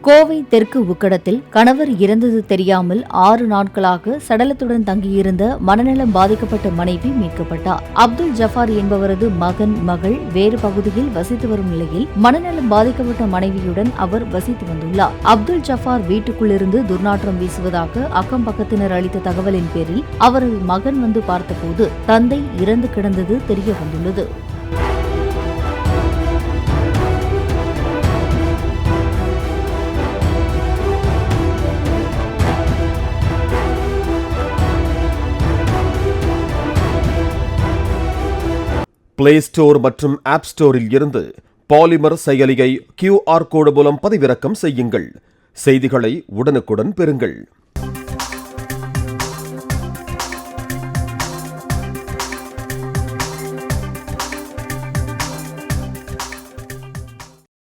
கோவை தெற்கு உக்கடத்தில் கணவர் இறந்தது தெரியாமல் 6 நாட்களாக சடலத்துடன் தங்கியிருந்த மனநலம் பாதிக்கப்பட்ட மனைவி மீட்கப்பட்டார். அப்துல் ஜஃபார் என்பவரது மகள் வேறு பகுதியில் வசித்து வரும் நிலையில் மனநலம் பாதிக்கப்பட்ட மனைவியுடன் அவர் வசித்து வந்துள்ளார். அப்துல் ஜஃபார் வீட்டுக்குள்ளிருந்து துர்நாற்றம் வீசுவதாக அக்கம் பக்கத்தினர் அளித்த தகவலின் பேரில் அவரது மகன் வந்து பார்த்தபோது தந்தை இறந்து கிடந்தது தெரிய வந்துள்ளது. பிளே ஸ்டோர் மற்றும் ஆப் ஸ்டோரில் இருந்து பாலிமர் செயலியை QR கோடு மூலம் பதிவிறக்கம் செய்யுங்கள். செய்திகளை உடனுக்குடன் பெறுங்கள்.